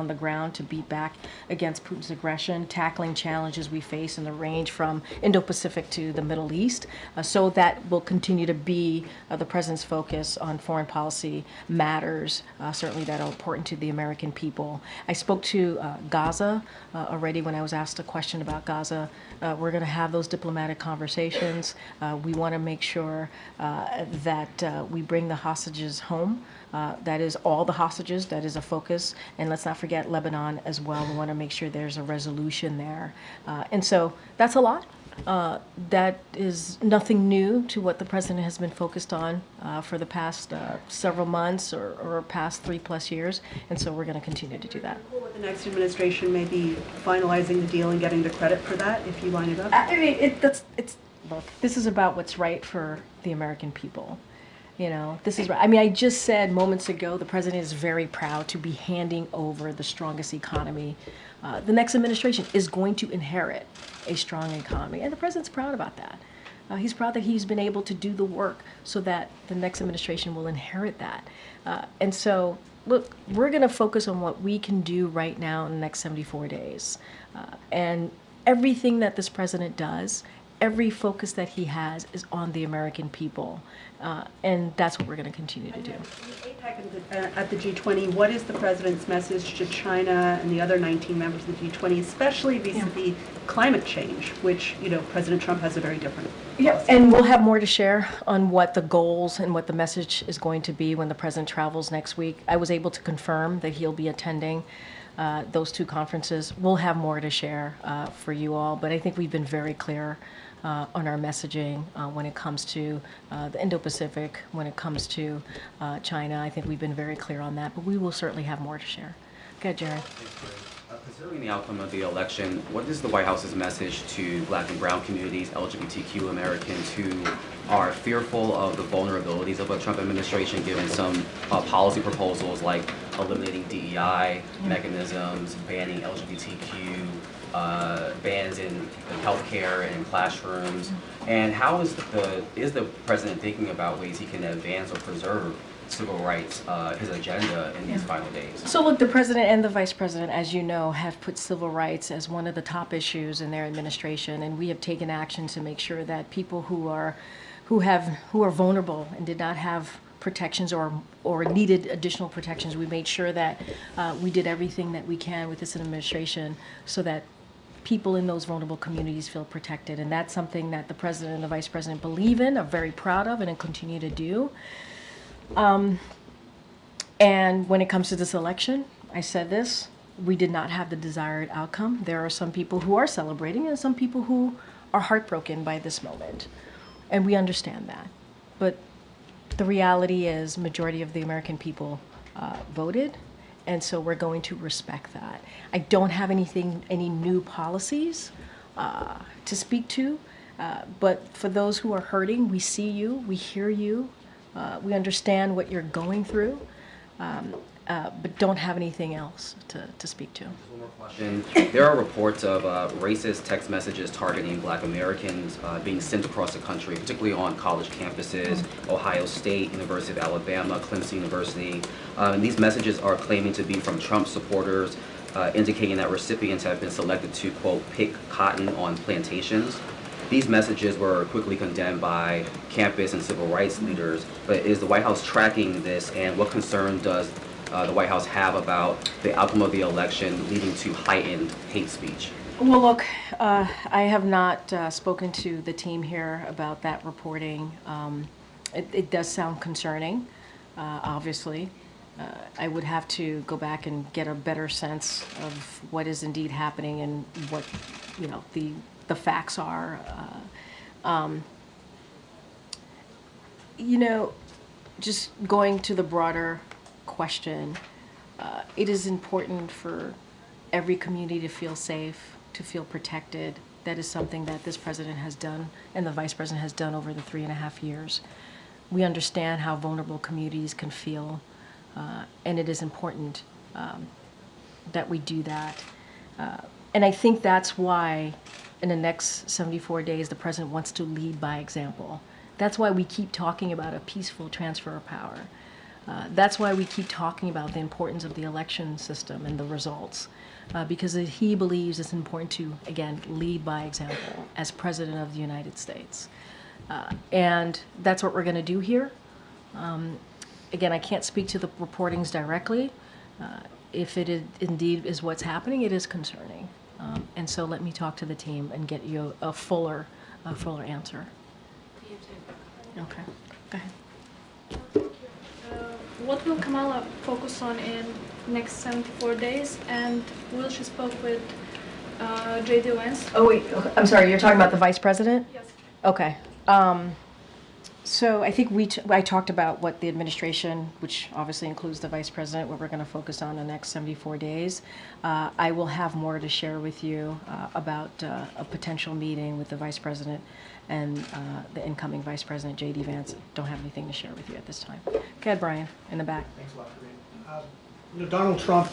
the ground to beat back against Putin's aggression, tackling challenges we face in the range from Indo-Pacific to the Middle East. So that will continue to be the president's focus on foreign policy matters, certainly that are important to the American people. I spoke to Gaza already when I was asked a question about Gaza. We're going to have those diplomatic conversations. We want to make sure that we bring the hostages home. That is all the hostages. That is a focus. And let's not forget Lebanon as well. We want to make sure there's a resolution there. And so that's a lot. That is nothing new to what the president has been focused on for the past several months or past 3+ years, and so we're going to continue to do that. The next administration may be finalizing the deal and getting the credit for that if you line it up? I mean, look, this is about what's right for the American people. This is right. I mean, I just said moments ago the president is very proud to be handing over the strongest economy. The next administration is going to inherit a strong economy, and the president's proud about that. He's proud that he's been able to do the work so that the next administration will inherit that. And so, look, we're going to focus on what we can do right now in the next 74 days. And everything that this president does, every focus that he has is on the American people. And that's what we're going to continue to do. At the G20, what is the president's message to China and the other 19 members of the G20, especially vis-a-vis climate change, which, President Trump has a very different policy? Yeah, and we'll have more to share on what the goals and what the message is going to be when the president travels next week. I was able to confirm that he'll be attending those 2 conferences. We'll have more to share for you all, but I think we've been very clear on our messaging when it comes to the Indo-Pacific, when it comes to China. I think we've been very clear on that, but we will certainly have more to share. Go ahead, Jared. Considering the outcome of the election, what is the White House's message to Black and Brown communities, LGBTQ Americans who are fearful of the vulnerabilities of a Trump administration, given some policy proposals like eliminating DEI mechanisms, banning LGBTQ, bans in healthcare and in classrooms, and how is the president thinking about ways he can advance or preserve civil rights, his agenda in these final days? So look, the president and the vice president, as you know, have put civil rights as one of the top issues in their administration, and we have taken action to make sure that people who are vulnerable and did not have protections or needed additional protections, we made sure that we did everything that we can with this administration so that people in those vulnerable communities feel protected. And that's something that the president and the vice president believe in, are very proud of, and continue to do. And when it comes to this election, I said this, we did not have the desired outcome. There are some people who are celebrating and some people who are heartbroken by this moment. And we understand that. But the reality is majority of the American people voted, and so we're going to respect that. I don't have any new policies to speak to, but for those who are hurting, we see you, we hear you, we understand what you're going through. but don't have anything else to speak to. And there are reports of racist text messages targeting Black Americans being sent across the country, particularly on college campuses, Ohio State, University of Alabama, Clemson University. And these messages are claiming to be from Trump supporters, indicating that recipients have been selected to, quote, pick cotton on plantations. These messages were quickly condemned by campus and civil rights leaders, but is the White House tracking this, and what concern does the White House have about the outcome of the election leading to heightened hate speech? Well, look, I have not spoken to the team here about that reporting. It does sound concerning, obviously. I would have to go back and get a better sense of what is indeed happening and what, you know, the facts are. You know, just going to the broader question, it is important for every community to feel safe, to feel protected. That is something that this president has done and the vice president has done over the 3.5 years. We understand how vulnerable communities can feel, and it is important that we do that. And I think that's why in the next 74 days, the president wants to lead by example. That's why we keep talking about a peaceful transfer of power. That's why we keep talking about the importance of the election system and the results, because he believes it's important to, again, lead by example as President of the United States. And that's what we're going to do here. Again, I can't speak to the reportings directly. If it indeed is what's happening, it is concerning. And so let me talk to the team and get you a fuller answer. Okay, go ahead. What will Kamala focus on in next 74 days? And will she spoke with J.D. Vance? Oh wait, I'm sorry, you're talking about the vice president? Yes. Okay. So I think I talked about what the administration, which obviously includes the vice president, what we're going to focus on the next 74 days. I will have more to share with you about a potential meeting with the vice president and the incoming vice president, J.D. Vance. Don't have anything to share with you at this time. Go ahead, Brian, in the back. Thanks a lot, Karine. You know, Donald Trump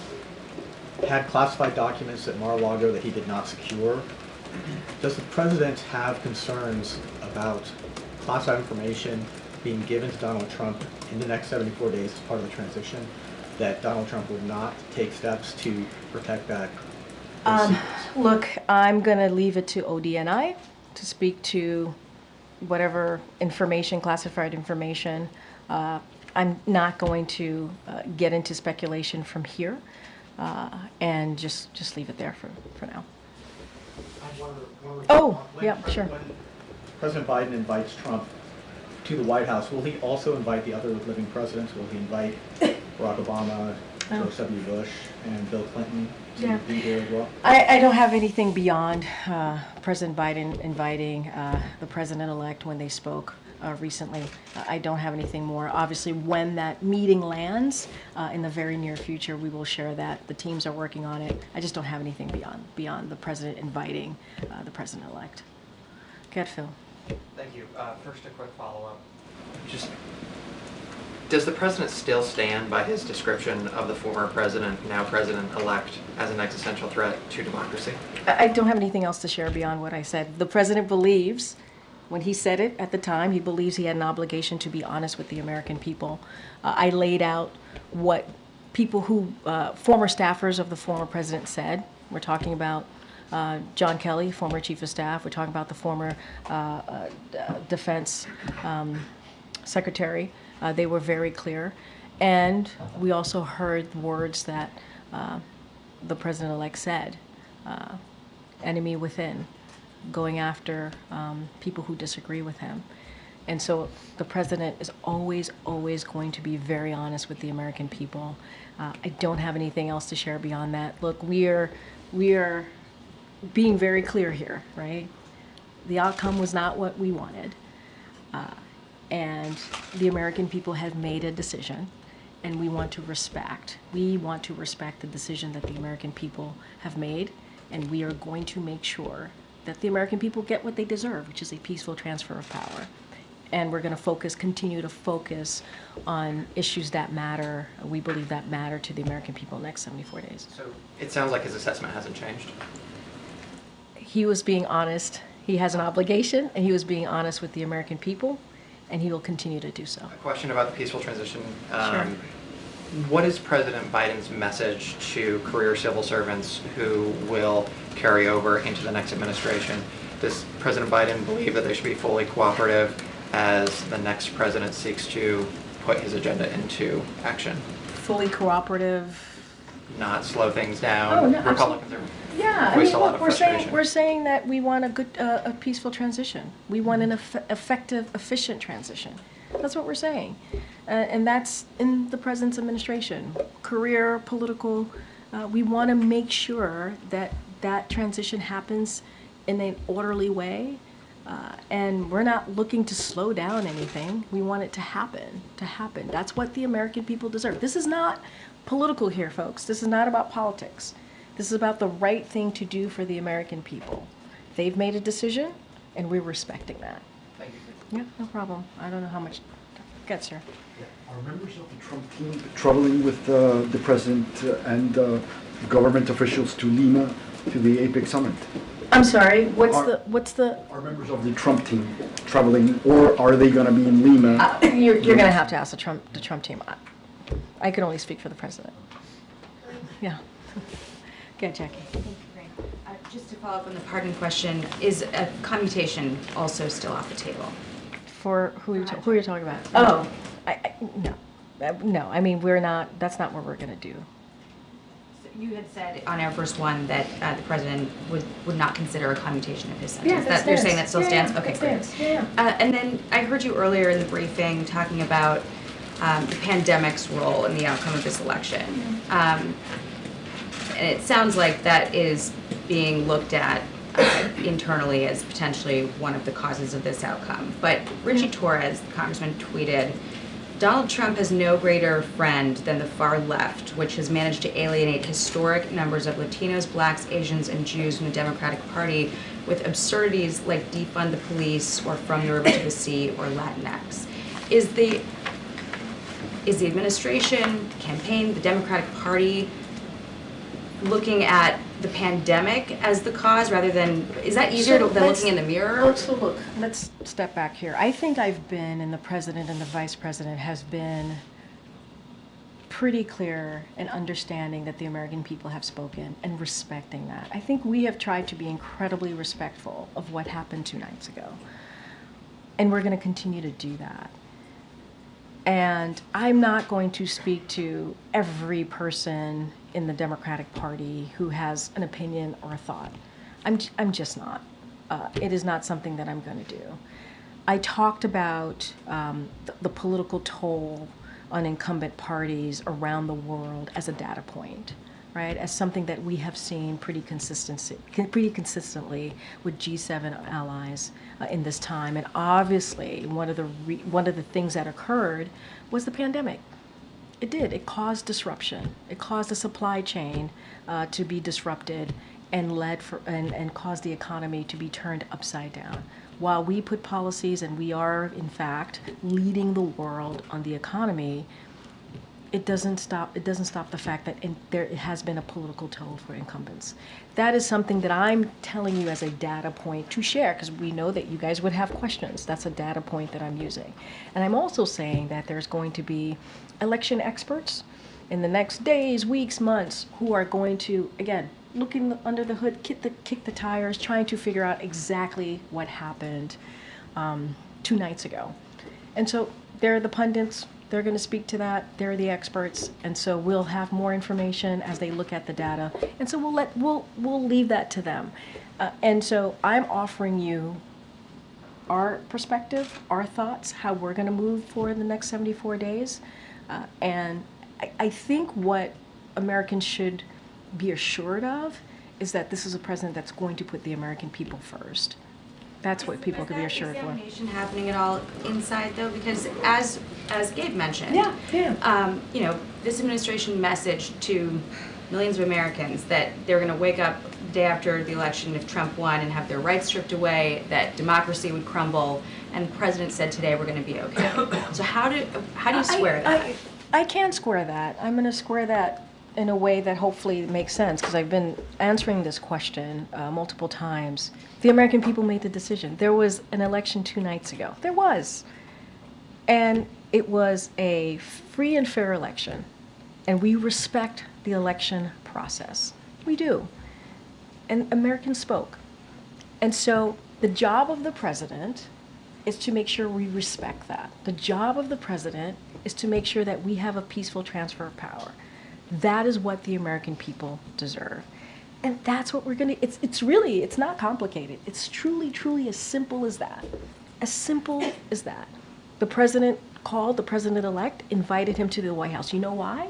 had classified documents at Mar-a-Lago that he did not secure. Does the president have concerns about classified information being given to Donald Trump in the next 74 days as part of the transition, that Donald Trump would not take steps to protect that? Look, I'm going to leave it to ODNI to speak to whatever information, classified information. I'm not going to get into speculation from here, and just leave it there for now. Oh, yeah, sure. When President Biden invites Trump to the White House, will he also invite the other living presidents? Will he invite Barack Obama, George W. Bush, and Bill Clinton to be there as well? I don't have anything beyond President Biden inviting the president-elect when they spoke recently. I don't have anything more. Obviously, when that meeting lands in the very near future, we will share that. The teams are working on it. I just don't have anything beyond the president inviting the president-elect. Go ahead, Phil. Thank you. First, a quick follow-up. Just, does the president still stand by his description of the former president, now president-elect, as an existential threat to democracy? I don't have anything else to share beyond what I said. The president believes, when he said it at the time, he believes he had an obligation to be honest with the American people. I laid out what people who, former staffers of the former president said. We're talking about John Kelly, former chief of staff. We're talking about the former defense secretary. They were very clear. And we also heard words that the president-elect said, enemy within, going after people who disagree with him. And so the president is always, always going to be very honest with the American people. I don't have anything else to share beyond that. Look, we are being very clear here, right? The outcome was not what we wanted. And the American people have made a decision, and we want to respect. We want to respect the decision that the American people have made, and we are going to make sure that the American people get what they deserve, which is a peaceful transfer of power. And we're going to continue to focus on issues that matter. We believe that matter to the American people in the next 74 days. So it sounds like his assessment hasn't changed. He was being honest. He has an obligation, and he was being honest with the American people, and he will continue to do so. A question about the peaceful transition. Sure. What is President Biden's message to career civil servants who will carry over into the next administration? Does President Biden believe that they should be fully cooperative as the next president seeks to put his agenda into action? Fully cooperative. Not slow things down. Oh, no, Republicans are Yeah, I voiced mean, a lot look, of we're frustration. saying that we want a good, a peaceful transition. We want an effective, efficient transition. That's what we're saying, and that's in the president's administration. Career, political, we want to make sure that that transition happens in an orderly way, and we're not looking to slow down anything. We want it to happen. That's what the American people deserve. This is not political here, folks. This is not about politics. This is about the right thing to do for the American people. They've made a decision, and we're respecting that. Thank you. Yeah, no problem. I don't know how much gets here. Are members of the Trump team traveling with the president and government officials to Lima to the APEC summit? I'm sorry. What's the? Are members of the Trump team traveling, or are they going to be in Lima? You're going to have to ask the Trump team. I can only speak for the president. Yeah. Go ahead, Jackie. Thank you, Karine. Just to follow up on the pardon question, is a commutation also still off the table? For who are you talking about? Oh, no. I mean, we're not. That's not what we're going to do. So you had said on Air Force One that the president would not consider a commutation of his sentence. Yeah, You're saying that still stands? Yeah, okay, that great. stands. Yeah. And then I heard you earlier in the briefing talking about the pandemic's role in the outcome of this election. And it sounds like that is being looked at internally as potentially one of the causes of this outcome. But Richie Torres, the congressman, tweeted, "Donald Trump has no greater friend than the far left, which has managed to alienate historic numbers of Latinos, blacks, Asians, and Jews from the Democratic Party with absurdities like defund the police or from the river to the sea or Latinx." Is the administration, the campaign, the Democratic Party looking at the pandemic as the cause rather than, is that easier than looking in the mirror? So look, let's step back here. I think I've been, and the president and the vice president has been pretty clear in understanding that the American people have spoken and respecting that. I think we have tried to be incredibly respectful of what happened 2 nights ago. And we're going to continue to do that. And I'm not going to speak to every person in the Democratic Party who has an opinion or a thought. I'm just not. It is not something that I'm going to do. I talked about the political toll on incumbent parties around the world as a data point, right? As something that we have seen pretty consistently with G7 allies in this time. And obviously, one of the things that occurred was the pandemic. It did. It caused disruption. It caused the supply chain to be disrupted and and caused the economy to be turned upside down. While we put policies, and we are in fact leading the world on the economy, it doesn't stop the fact that there has been a political toll for incumbents. That is something that I'm telling you as a data point to share, because we know that you guys would have questions. That's a data point that I'm using. And I'm also saying that there's going to be election experts in the next days, weeks, months, who are going to, again, looking under the hood, kick the tires, trying to figure out exactly what happened 2 nights ago. And so they're the pundits. They're going to speak to that. They're the experts, and so we'll have more information as they look at the data. And so we'll leave that to them. And so I'm offering you our perspective, our thoughts, how we're going to move forward in the next 74 days. And I think what Americans should be assured of is that this is a president that's going to put the American people first. That's what people can be assured for. Is that examination happening at all inside, though? Because as Gabe mentioned, this administration message to millions of Americans, that they're going to wake up day after the election if Trump won and have their rights stripped away, that democracy would crumble, and the president said today we're going to be okay. So how do you square that? I can square that. I'm going to square that in a way that hopefully makes sense, because I've been answering this question multiple times. The American people made the decision. There was an election 2 nights ago. There was. And it was a free and fair election. And we respect the election process. We do. And Americans spoke. And so the job of the president is to make sure we respect that. The job of the president is to make sure that we have a peaceful transfer of power. That is what the American people deserve. And that's what we're going to, it's not complicated. It's truly as simple as that. As simple as that. The president called the president-elect, invited him to the White House. You know why?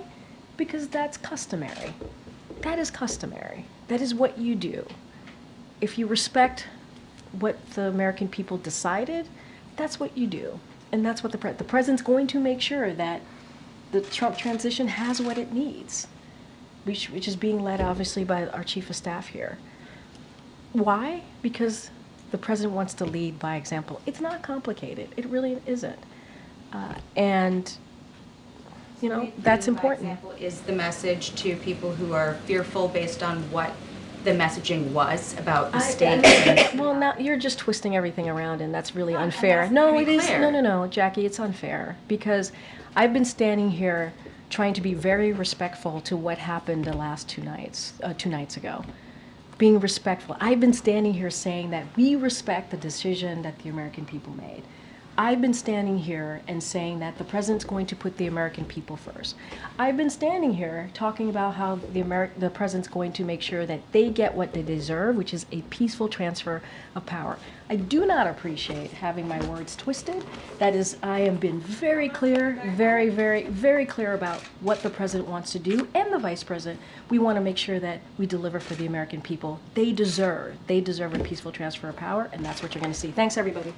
Because that's customary. That is customary. That is what you do. If you respect what the American people decided, that's what you do. And that's what the president's going to make sure that the Trump transition has what it needs, which is being led obviously by our chief of staff here. Why? Because the president wants to lead by example. It's not complicated. It really isn't. And, you know, that's important. By example, is the message to people who are fearful based on what the messaging was about the stakes? Well, now you're just twisting everything around, and that's really unfair. No, it is. No, Jackie, it's unfair, because I've been standing here trying to be very respectful to what happened the last 2 nights ago. Being respectful. I've been standing here saying that we respect the decision that the American people made. I've been standing here and saying that the president's going to put the American people first. I've been standing here talking about how the president's going to make sure that they get what they deserve, which is a peaceful transfer of power. I do not appreciate having my words twisted. That is, I have been very clear, very clear about what the president wants to do, and the vice president. We want to make sure that we deliver for the American people. They deserve a peaceful transfer of power, and that's what you're going to see. Thanks, everybody.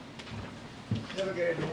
Have a good evening.